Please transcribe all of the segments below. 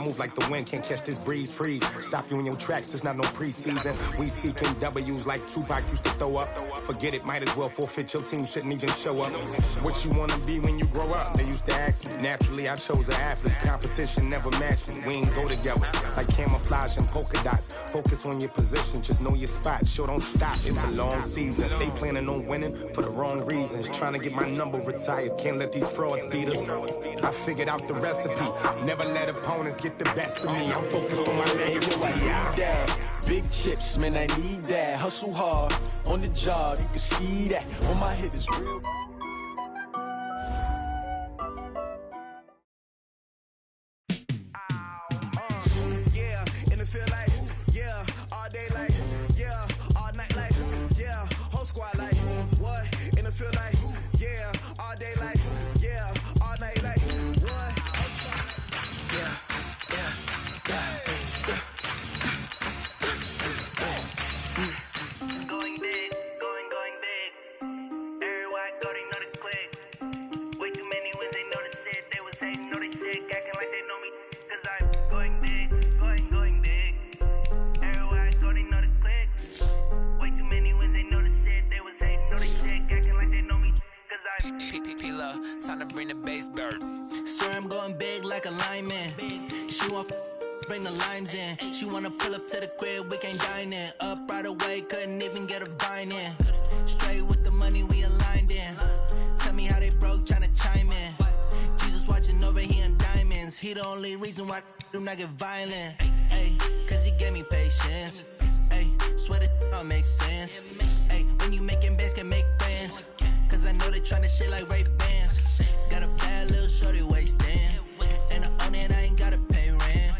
move like the wind, can't catch this breeze, freeze. Stop you in your tracks, there's not no preseason. We seeking W's like Tupac used to throw up. Forget it, might as well forfeit, your team shouldn't even show up. What you wanna be when you grow up? They used to ask me. Naturally, I chose an athlete. Competition never matched me. We ain't go together like camouflage and polka dots. Focus on your position, just know your spot. Sure, don't stop, it's a long season. They planning on winning for the wrong reasons. Trying to get my number retired, can't let these frauds beat us. I figured out the recipe. Never let opponents get the best of me. I'm focused on my legacy. I need that. Big chips, man, I need that. Hustle hard on the job, you can see that. On my head is real. Yeah, in the field like, yeah, all day like, yeah, all night like, yeah, whole squad like, what? In the field like, yeah, all day like, yeah, all night like, what? Yeah, yeah, yeah. Going big, going big. Everywhere I go, they know the click. Way too many wins, they know the shit. They was hating, know they sick, acting like they know me. Cause I'm going big, going big. Everywhere I go, they know the click. Way too many wins, they know the shit. They was hating, know they sick, acting like they know me. Cause I'm P-P-P-Love, time to bring the bass bird. Sir, I'm going big like a lineman. She want bring the limes in. She wanna pull up to the crib, we can't dine in. Up right away, couldn't even get a vine in. Straight with the money we aligned in. Tell me how they broke, tryna chime in. Jesus watching over here in diamonds. He the only reason why do not get violent. Ay, cause he gave me patience. Ay, swear that all makes sense. Ay, when you making bands, can make friends. Cause I know they tryna shit like Ray Bans. Got a bad little shorty wasting. And I own it, I ain't gotta pay rent.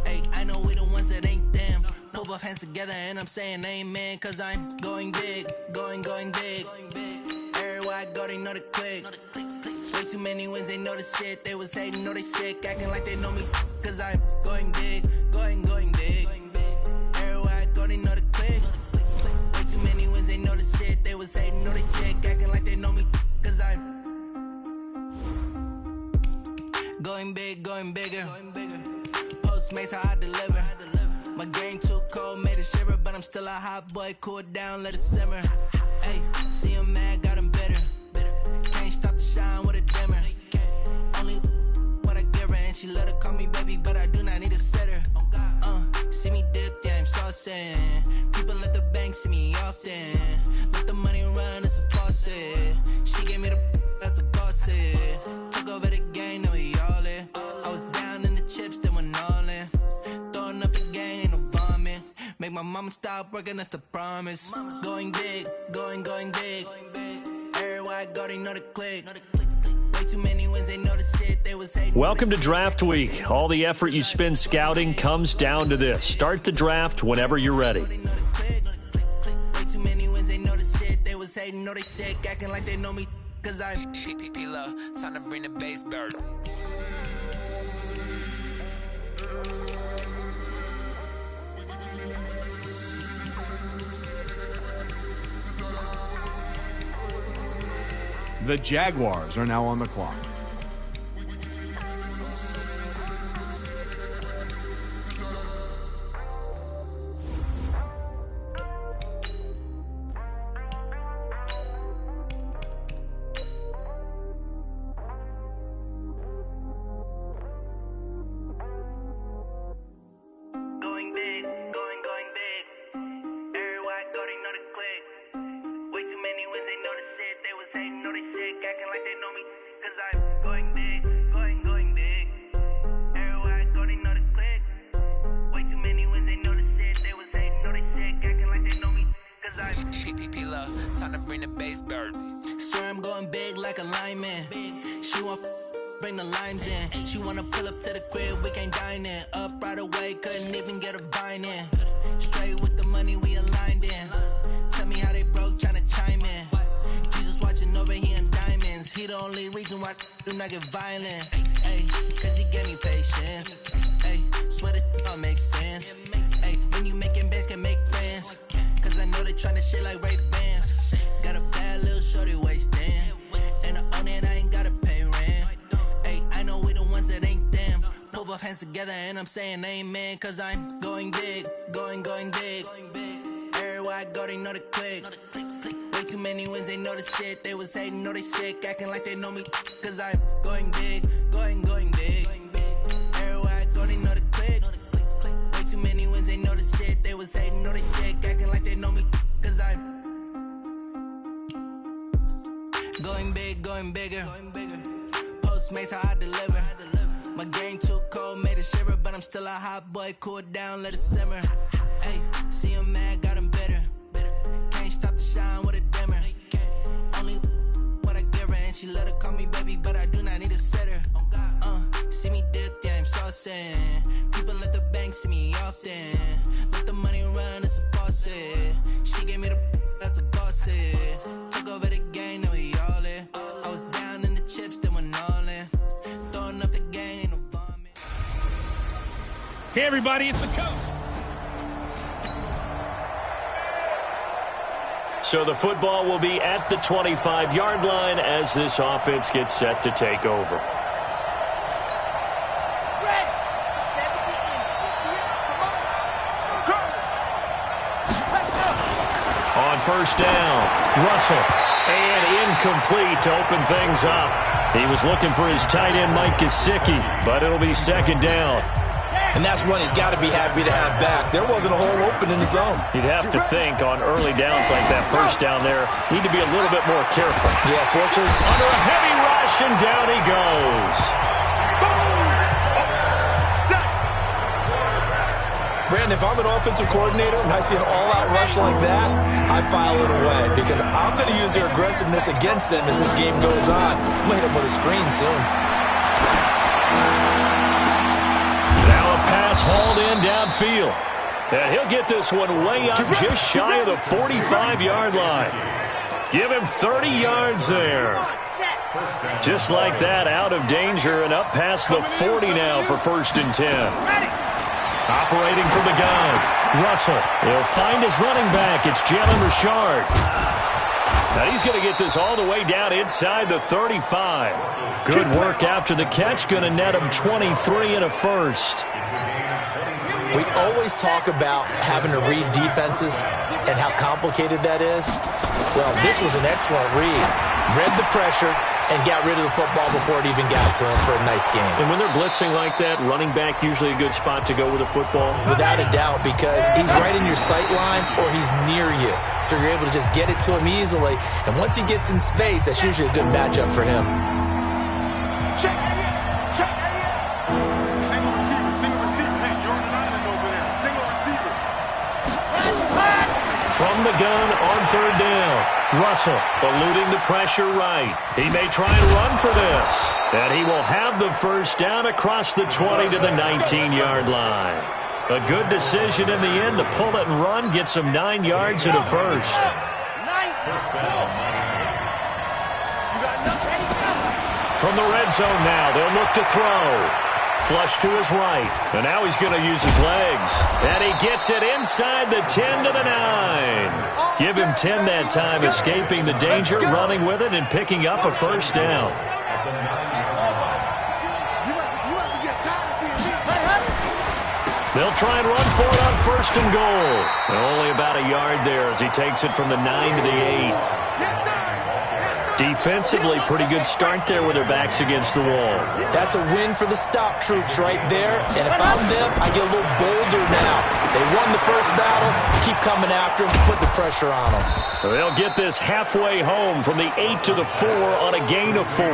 Ay, I know we the ones that ain't them. Pull both hands together and I'm saying amen. Cause I'm going big, going big. Everywhere I go, they know the click. Way too many wins, they know the shit. They was hating, know they sick, acting like they know me. Cause I'm going big, going big. Everywhere I go, they know the click. Way too many wins, they know the shit. They was hating, know they sick, acting like they know me. Cause I'm going big, going bigger. Postmates how I deliver. My game too cold, made it shiver, but I'm still a hot boy. Cool it down, let it simmer. Hey, see him mad, got him bitter. Can't stop the shine with a dimmer. Only what I give her, and she let her call me baby, but I do not need a sitter. See me dip, yeah, I'm saucing. People at the bank see me often. Let the money run, it's a faucet. She gave me the that's a boss it. Took over the game, now we all in. I was down in the chips, then went all in. Throwing up the game, ain't no bombing. Make my mama stop working, that's the promise. Going big, going big. Everywhere I go, they know the click. Way too many wins, they know the shit. They was hating. Welcome to Draft Week. All the effort you spend scouting comes down to this. Start the draft whenever you're ready. Way too many wins, they know the shit. They was hating, know they sick, acting like they know me. Cause I'm P-P-P-Love, time to bring the bass bird. The Jaguars are now on the clock. going big, going big. Everywhere I go, they know the click. Way too many wins, they know the shit. They was hating, know they sick, acting like they know me. Cause I'm going big, going big. Everywhere I go, they know the click. Way too many wins, they know the shit. They was hating, know they sick, acting like they know me. Cause I'm P-P-P-Love, time to bring the bass bird. sir, I'm going big like a lineman. She want bring the limes in. She wanna pull up to the crib, we can't dine in. Up right away, couldn't even get a vine in. Straight with the money we aligned in. Tell me how they broke, tryna chime in. Jesus watching over here in diamonds. He the only reason why do not get violent. Ay, cause he gave me patience. Ay, swear that all makes sense. Ay, when you making bands, can make friends. Cause I know they tryna shit like Ray Bans. Got a bad little shorty wasting. And I own it, I ain't gotta pay rent. Ay, I know we the ones that ain't them. Pull both hands together. together and I'm saying amen, cause I'm going big, going big. Everywhere I go, they know the click. Way too many wins, they know the shit. They was hating, know they sick, acting like they know me, cause I'm going big, going big. Everywhere I go, they know the click. Way too many wins, they know the shit. They was hating, know they sick, acting like they know me, cause I'm going big, going bigger. Postmates how I deliver. My game too cold, made it shiver, but I'm still a hot boy. Cool it down, let it simmer. Hey, see him mad, got him bitter. Can't stop the shine with a dimmer. Only what I give her, and she let her call me baby, but I do not need a sitter. See me dip, yeah, I'm saucing. People at the bank see me often. Let the money run, it's a faucet. She gave me the that's a boss it. Took over the game, now we all in. I was down in the chips, then went all in. Throwing up the game, ain't no vomit. Hey everybody, it's the coach. So the football will be at the 25-yard line as this offense gets set to take over. On first down, Russell, and incomplete to open things up. He was looking for his tight end, Mike Gesicki, but it'll be second down. And that's one he's got to be happy to have back. There wasn't a hole open in the zone. You'd have to think on early downs like that first down there, need to be a little bit more careful. Yeah, fortunately. Under a heavy rush, and down he goes. Brandon, if I'm an offensive coordinator and I see an all-out rush like that, I file it away because I'm going to use their aggressiveness against them as this game goes on. I'm going to hit them with a screen soon. Now a pass hauled in downfield. And he'll get this one way up just shy of the 45-yard line. Give him 30 yards there. Just like that, out of danger and up past the 40 now for 1st and 10. Operating from the gun, Russell. He'll find his running back. It's Jalen Richard. Now he's going to get this all the way down inside the 35. Good work after the catch. Going to net him 23 and a first. We always talk about having to read defenses and how complicated that is. Well, this was an excellent read. Read the pressure and got rid of the football before it even got to him for a nice game. And when they're blitzing like that, running back usually a good spot to go with a football? Without a doubt, because he's right in your sight line or he's near you. So you're able to just get it to him easily. And once he gets in space, that's usually a good matchup for him. Check. Single receiver. Hey, you're on an island over there. Single receiver. From the gun on 3rd down. Russell eluding the pressure right. He may try and run for this. And he will have the first down across the 20 to the 19-yard line. A good decision in the end to pull it and run. Gets him 9 yards and a first. From the red zone now, they'll look to throw. Flush to his right. And now he's going to use his legs. And he gets it inside the 10 to the 9. Give him 10 that time, escaping the danger, running with it, and picking up a first down. They'll try and run for it on 1st and goal. And only about a yard there as he takes it from the 9 to the 8. Defensively, pretty good start there with their backs against the wall. That's a win for the stop troops right there. And if I'm them, I get a little bolder now. They won the first battle. Keep coming after them. Put the pressure on them. They'll get this halfway home from the 8 to the 4 on a gain of 4.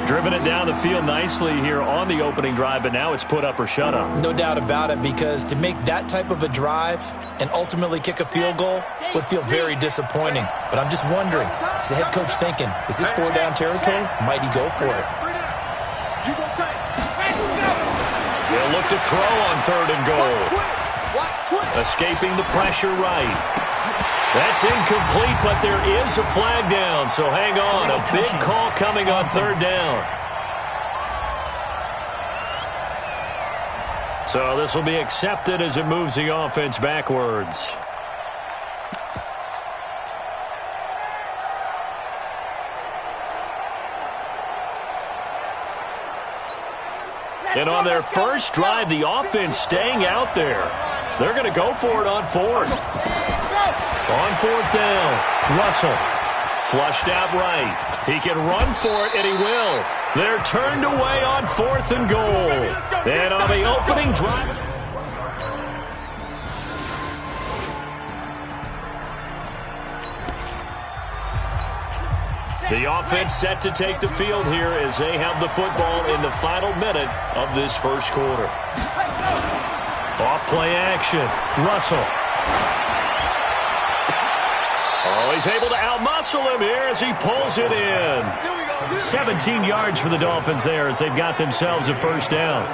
Driven it down the field nicely here on the opening drive, but now it's put up or shut up. No doubt about it, because to make that type of a drive and ultimately kick a field goal would feel very disappointing. But I'm just wondering, is the head coach thinking, is this 4-down territory? Might he go for it? They'll look to throw on 3rd and goal. Escaping the pressure right. That's incomplete, but there is a flag down, so hang on. A big call coming on 3rd down. So this will be accepted as it moves the offense backwards. And on their first drive, the offense staying out there. They're going to go for it on fourth. On fourth down, Russell. Flushed out right. He can run for it, and he will. They're turned away on 4th and goal. And on the opening drive... The offense set to take the field here as they have the football in the final minute of this first quarter. Off play action. Russell. Oh, he's able to outmuscle him here as he pulls it in. 17 yards for the Dolphins there as they've got themselves a first down.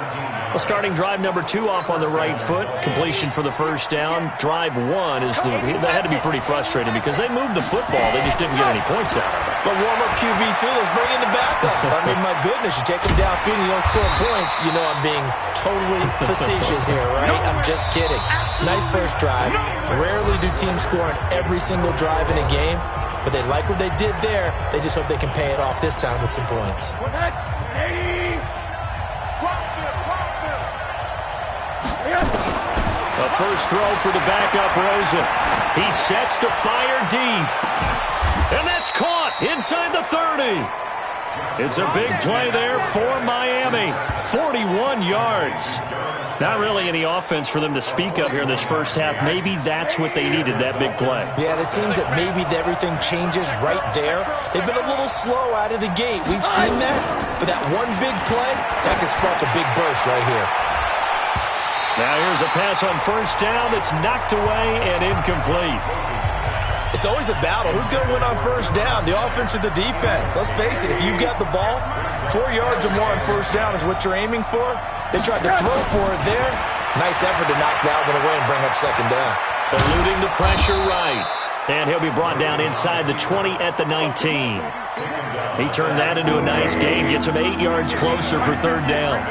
Well, starting drive number 2 off on the right foot. Completion for the first down. Drive 1 is that had to be pretty frustrating because they moved the football. They just didn't get any points out of it. But warm-up QB, too. Let's bring in the backup. I mean, my goodness, you take him downfield and you don't score points. You know I'm being totally facetious here, right? I'm just kidding. Nice first drive. Rarely do teams score on every single drive in a game, but they like what they did there. They just hope they can pay it off this time with some points. A first throw for the backup, Rosen. He sets to fire deep. And that's caught inside the 30. It's a big play there for Miami. 41 yards. Not really any offense for them to speak of here in this first half. Maybe that's what they needed, that big play. Yeah, it seems that maybe everything changes right there. They've been a little slow out of the gate. We've seen that. But that one big play, that can spark a big burst right here. Now here's a pass on first down that's knocked away and incomplete. It's always a battle. Who's going to win on first down, the offense or the defense? Let's face it, if you've got the ball, 4 yards or more on first down is what you're aiming for. They tried to throw for it there. Nice effort to knock that one away and bring up second down. Eluding the pressure right. And he'll be brought down inside the 20 at the 19. He turned that into a nice gain, gets him 8 yards closer for third down.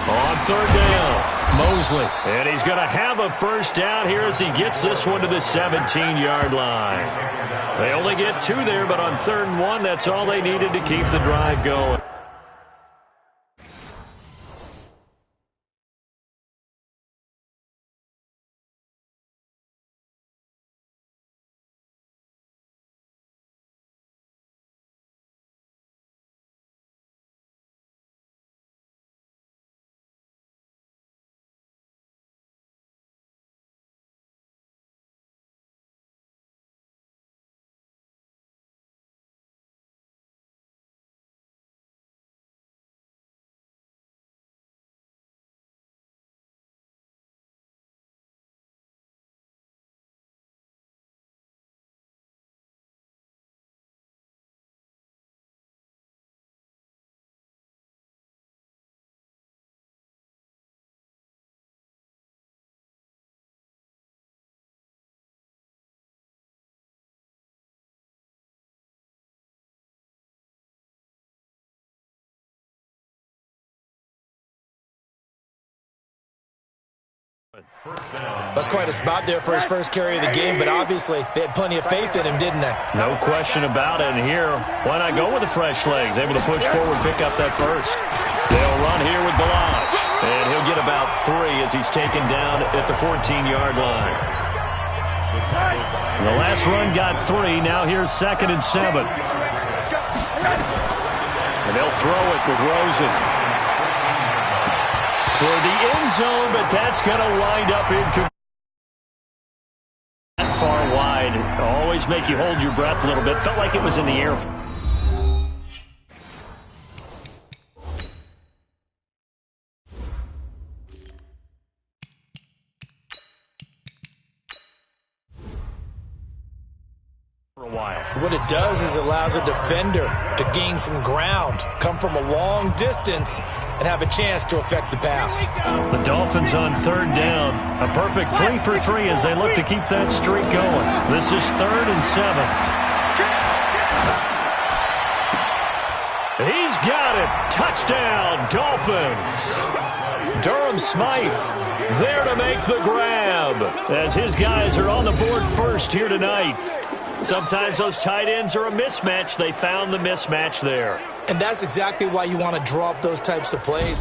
On third down, Mosley. And he's going to have a first down here as he gets this one to the 17-yard line. They only get 2 there, but on 3rd and 1, that's all they needed to keep the drive going. That's quite a spot there for his first carry of the game, but obviously they had plenty of faith in him, didn't they? No question about it. And here, why not go with the fresh legs? Able to push forward, pick up that first. They'll run here with Balaj. And he'll get about 3 as he's taken down at the 14-yard line. The last run got 3. Now here's 2nd and 7. And they'll throw it with Rosen. Toward the end zone, but that's going to wind up incomplete. That far wide. Always make you hold your breath a little bit. Felt like it was in the air. What it does is it allows a defender to gain some ground, come from a long distance, and have a chance to affect the pass. The Dolphins on 3rd down. A perfect 3 for 3 as they look to keep that streak going. This is 3rd and 7. He's got it. Touchdown, Dolphins. Durham Smythe there to make the grab as his guys are on the board first here tonight. Sometimes those tight ends are a mismatch. They found the mismatch there. And that's exactly why you want to draw up those types of plays.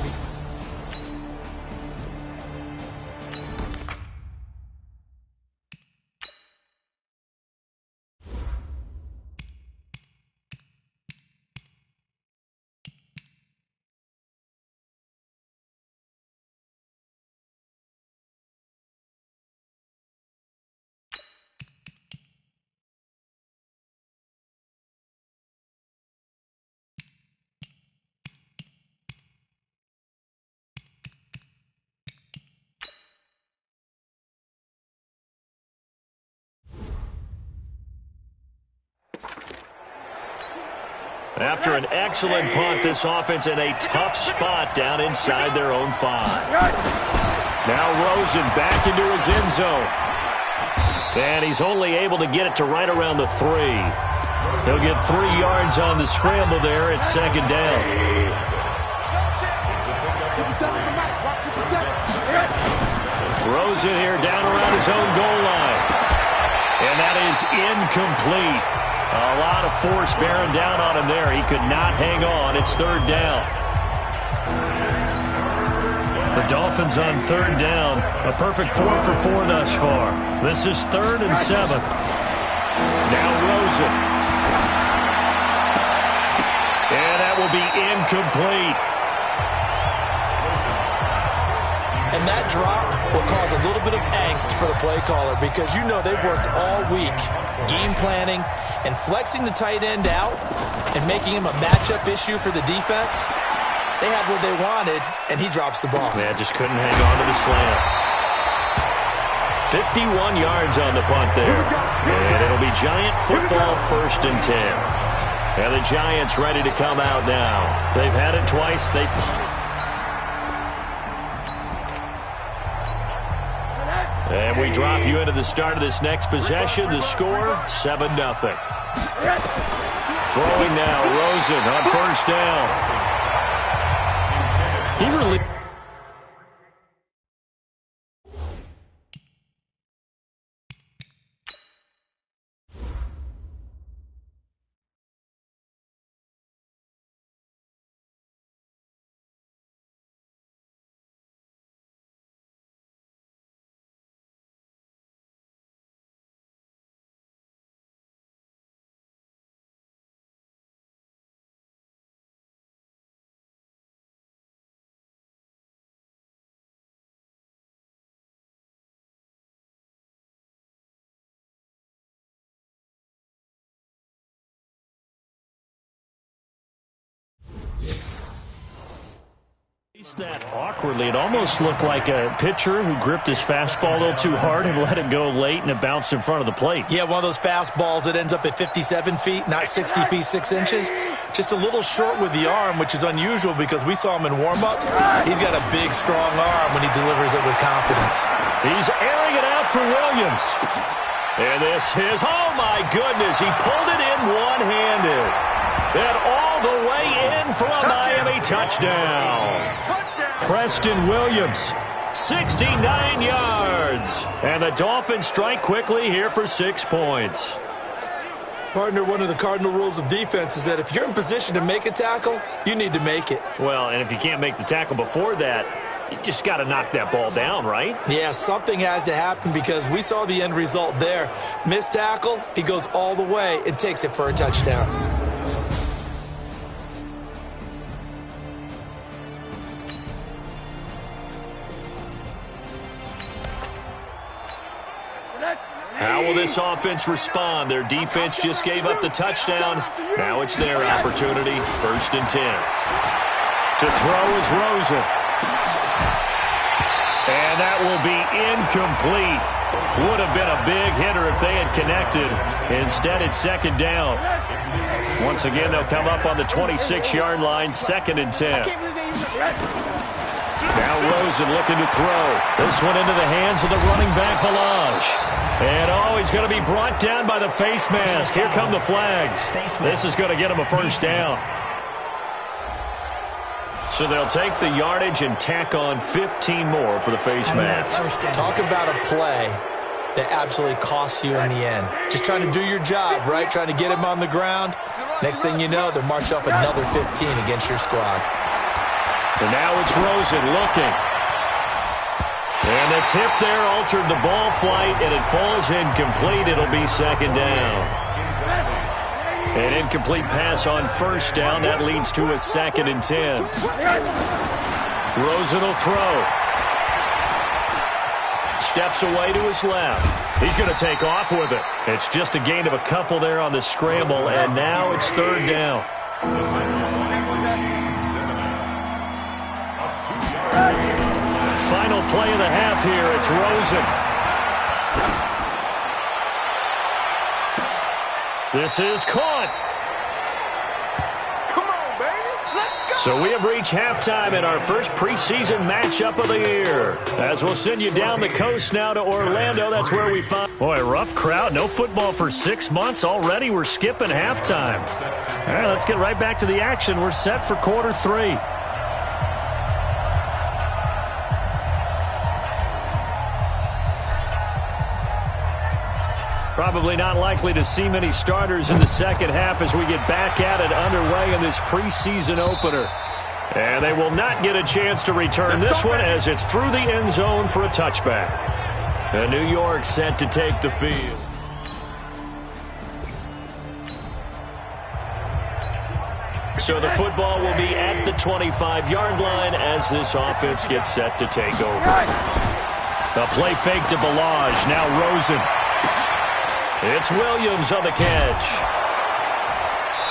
After an excellent punt, this offense in a tough spot down inside their own 5. Now Rosen back into his end zone. And he's only able to get it to right around the 3. He'll get 3 yards on the scramble there at second down. Rosen here down around his own goal line. And that is incomplete. A lot of force bearing down on him there. He could not hang on. It's third down. The Dolphins on third down. A perfect 4 for 4 thus far. This is 3rd and 7. Now Rosen. And that will be incomplete. And that drop will cause a little bit of angst for the play caller because you know they've worked all week game planning and flexing the tight end out and making him a matchup issue for the defense. They had what they wanted, and he drops the ball. Yeah, just couldn't hang on to the slant. 51 yards on the punt there. And it'll be Giant football, 1st and 10. And the Giants ready to come out now. They've had it twice. And we drop you into the start of this next possession. The score, 7-0. Throwing now, Rosen on 1st down. He really... that awkwardly. It almost looked like a pitcher who gripped his fastball a little too hard and let it go late, and it bounced in front of the plate. Yeah, one of those fastballs that ends up at 57 feet, not 60 feet, 6 inches. Just a little short with the arm, which is unusual because we saw him in warm-ups. He's got a big, strong arm when he delivers it with confidence. He's airing it out for Williams. And this is, oh my goodness, he pulled it in one-handed. And all the way in for a Miami touchdown. Preston Williams, 69 yards. And the Dolphins strike quickly here for 6 points. Partner, one of the cardinal rules of defense is that if you're in position to make a tackle, you need to make it. Well, and if you can't make the tackle before that, you just got to knock that ball down, right? Yeah, something has to happen because we saw the end result there. Missed tackle, he goes all the way and takes it for a touchdown. How will this offense respond? Their defense just gave up the touchdown. Now it's their opportunity. 1st and 10. To throw is Rosen. And that will be incomplete. Would have been a big hitter if they had connected. Instead, it's 2nd down. Once again, they'll come up on the 26-yard line, 2nd and 10. Now Rosen looking to throw. This one into the hands of the running back, Balaj. And, oh, he's going to be brought down by the face mask. Here come the flags. This is going to get him a 1st down. So they'll take the yardage and tack on 15 more for the face mask. Talk about a play that absolutely costs you in the end. Just trying to do your job, right? Trying to get him on the ground. Next thing you know, they'll march off another 15 against your squad. And now it's Rosen looking. And the tip there altered the ball flight, and it falls incomplete. It'll be second down. An incomplete pass on first down. That leads to a 2nd and 10. Rosen will throw. Steps away to his left. He's going to take off with it. It's just a gain of a couple there on the scramble, and now it's 3rd down. Final play of the half here. It's Rosen. This is caught. Come on, baby. Let's go. So we have reached halftime in our first preseason matchup of the year. As we'll send you down the coast now to Orlando. That's where we find... Boy, rough crowd. No football for 6 months. Already we're skipping halftime. All right, let's get right back to the action. We're set for quarter 3. Probably not likely to see many starters in the second half as we get back at it underway in this preseason opener. And they will not get a chance to return this one as it's through the end zone for a touchback. And New York set to take the field. So the football will be at the 25-yard line as this offense gets set to take over. A play fake to Balaj. Now Rosen. It's Williams on the catch.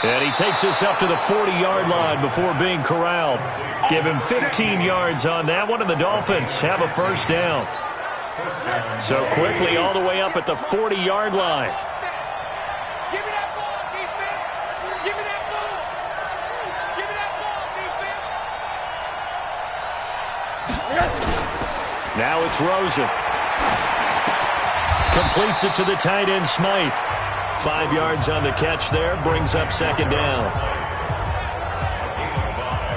And he takes us up to the 40-yard line before being corralled. Give him 15 yards on that one, and the Dolphins have a first down. So quickly all the way up at the 40-yard line. Give me that ball, defense. Give me that ball. Give me that ball, defense. Now it's Rosen. Completes it to the tight end, Smythe. 5 yards on the catch there, brings up second down.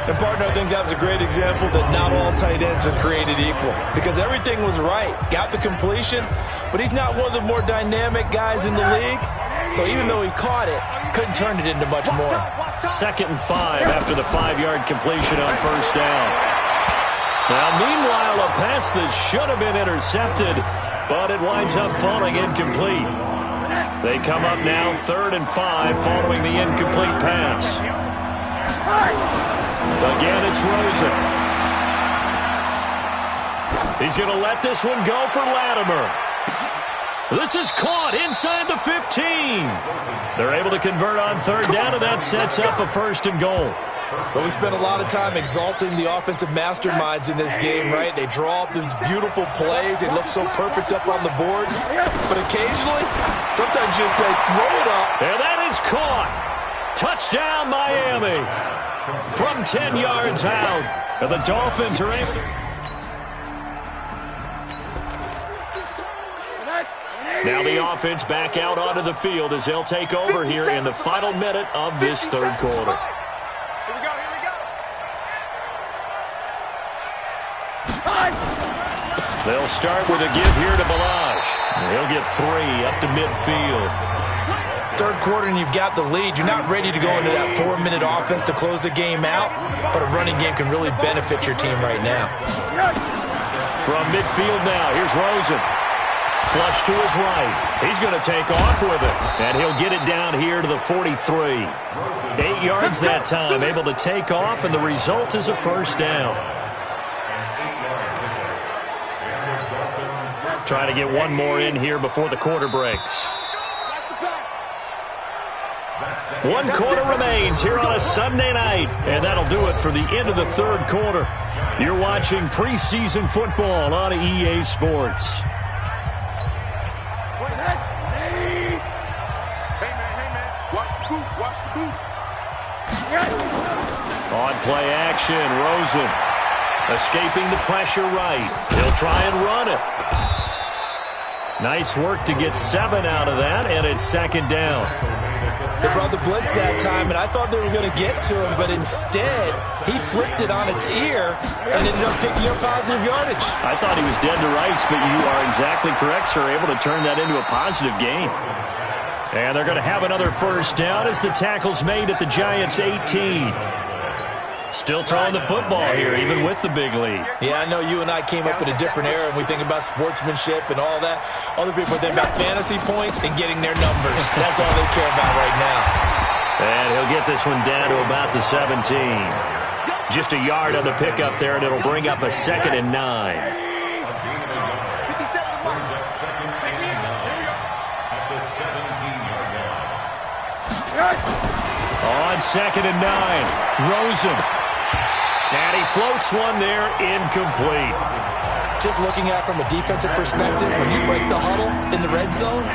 And, partner, I think that was a great example that not all tight ends are created equal. Because everything was right. Got the completion, but he's not one of the more dynamic guys in the league. So even though he caught it, couldn't turn it into much more. 2nd and 5 after the 5-yard completion on first down. Now, meanwhile, a pass that should have been intercepted, but it winds up falling incomplete. They come up now 3rd and 5 following the incomplete pass. Again, it's Rosen. He's going to let this one go for Latimer. This is caught inside the 15. They're able to convert on 3rd down, and that sets up a 1st and goal. But we spent a lot of time exalting the offensive masterminds in this game, right? They draw up these beautiful plays. They look so perfect up on the board. But occasionally, sometimes you just say, throw it up. And that is caught. Touchdown, Miami. From 10 yards out. And the Dolphins are able to... Now the offense back out onto the field as they'll take over here in the final minute of this 3rd quarter. They'll start with a give here to Balaj. He'll get 3 up to midfield. 3rd quarter and you've got the lead. You're not ready to go into that 4-minute offense to close the game out, but a running game can really benefit your team right now. From midfield now, here's Rosen. Flush to his right. He's going to take off with it, and he'll get it down here to the 43. 8 yards that time, able to take off, and the result is a first down. Trying to get one more in here before the quarter breaks. 1 quarter remains here on a Sunday night, and that'll do it for the end of the 3rd quarter. You're watching preseason football on EA Sports. On play action, Rosen escaping the pressure right. He'll try and run it. Nice work to get 7 out of that, and it's 2nd down. They brought the blitz that time, and I thought they were going to get to him, but instead, he flipped it on its ear and ended up picking up positive yardage. I thought he was dead to rights, but you are exactly correct, sir. Able to turn that into a positive gain. And they're going to have another first down as the tackle's made at the Giants' 18. Still throwing the football here, even with the big lead. Yeah, I know you and I came up in a different era, and we think about sportsmanship and all that. Other people think about fantasy points and getting their numbers. That's all they care about right now. And he'll get this one down to about the 17. Just a yard on the pickup there, and it'll bring up a 2nd and 9. On 2nd and 9, Rosen. And he floats one there, incomplete. Just looking at it from a defensive perspective, when you break the huddle in the red zone,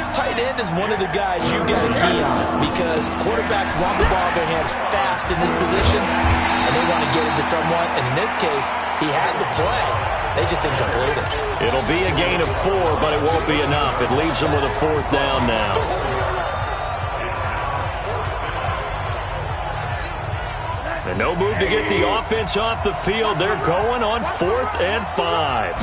tight end is one of the guys you got to key on because quarterbacks want the ball in their hands fast in this position, and they want to get it to someone. And in this case, he had the play. They just didn't complete it. It'll be a gain of 4, but it won't be enough. It leaves them with a 4th down now. And no move to get the offense off the field. They're going on 4th and 5.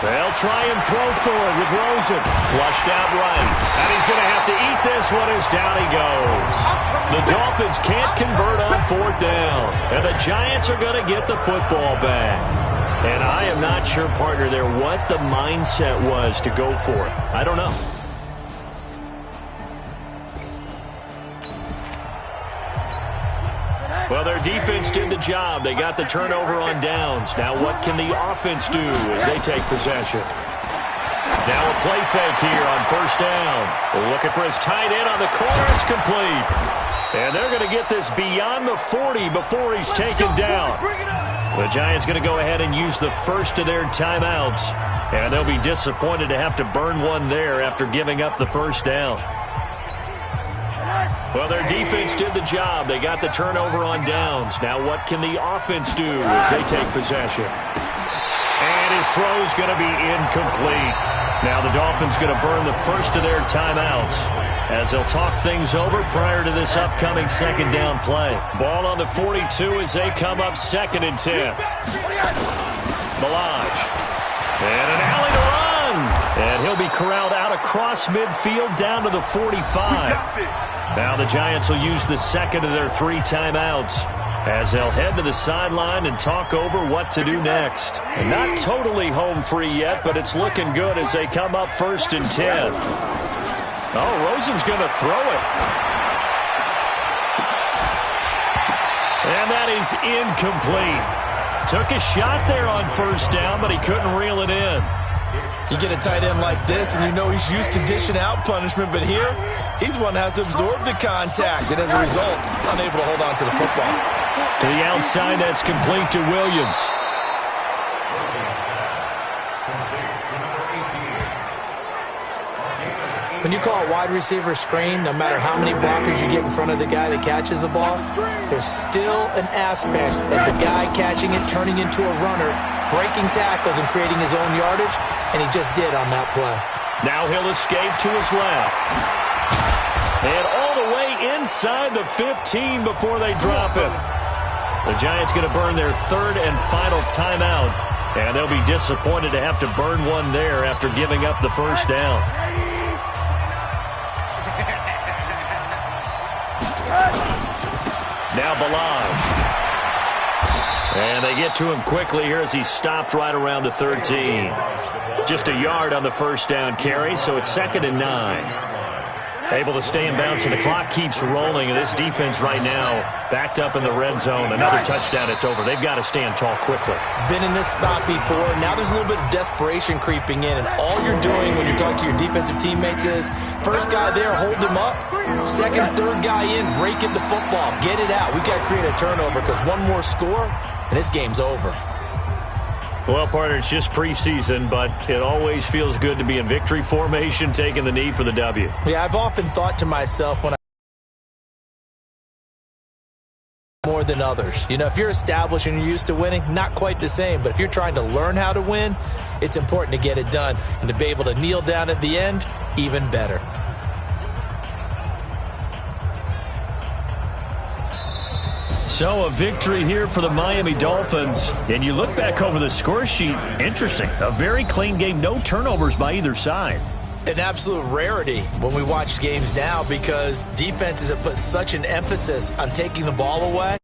They'll try and throw for it with Rosen. Flushed out right. And he's going to have to eat this one as down he goes. The Dolphins can't convert on 4th down. And the Giants are going to get the football back. And I am not sure, partner, there what the mindset was to go for it. I don't know. Well, their defense did the job. They got the turnover on downs. Now what can the offense do as they take possession? Now a play fake here on 1st down. Looking for his tight end on the corner. It's complete. And they're going to get this beyond the 40 before he's taken down. The Giants going to go ahead and use the first of their timeouts. And they'll be disappointed to have to burn one there after giving up the 1st down. Well, their defense did the job. They got the turnover on downs. Now what can the offense do as they take possession? And his throw's going to be incomplete. Now the Dolphins going to burn the first of their timeouts as they'll talk things over prior to this upcoming 2nd down play. Ball on the 42 as they come up 2nd and 10. Balaj. And an alley to run. And he'll be corralled out across midfield down to the 45. Now the Giants will use the 2nd of their 3 timeouts as they'll head to the sideline and talk over what to do next. And not totally home free yet, but it's looking good as they come up 1st and 10. Oh, Rosen's going to throw it. And that is incomplete. Took a shot there on 1st down, but he couldn't reel it in. You get a tight end like this, and you know he's used to dishing out punishment, but here, he's one that has to absorb the contact, and as a result, unable to hold on to the football. To the outside, that's complete to Williams. When you call a wide receiver screen, no matter how many blockers you get in front of the guy that catches the ball, there's still an aspect of the guy catching it, turning into a runner, breaking tackles and creating his own yardage, and he just did on that play. Now he'll escape to his left. And all the way inside the 15 before they drop him. The Giants going to burn their 3rd and final timeout, and they'll be disappointed to have to burn one there after giving up the 1st down. Now Balaj. And they get to him quickly here as he's stopped right around the 13. Just a yard on the 1st down carry, so it's 2nd and 9. Able to stay in bounds, and the clock keeps rolling. And this defense right now backed up in the red zone. Another touchdown, it's over. They've got to stand tall quickly. Been in this spot before. Now there's a little bit of desperation creeping in, and all you're doing when you're talking to your defensive teammates is first guy there, hold him up. 2nd, 3rd guy in, rake at the football. Get it out. We've got to create a turnover because one more score, and this game's over. Well, partner, it's just preseason, but it always feels good to be in victory formation, taking the knee for the W. Yeah, I've often thought to myself when more than others. You know, if you're established and you're used to winning, not quite the same. But if you're trying to learn how to win, it's important to get it done. And to be able to kneel down at the end, even better. So a victory here for the Miami Dolphins. And you look back over the score sheet, interesting. A very clean game, no turnovers by either side. an absolute rarity when we watch games now because defenses have put such an emphasis on taking the ball away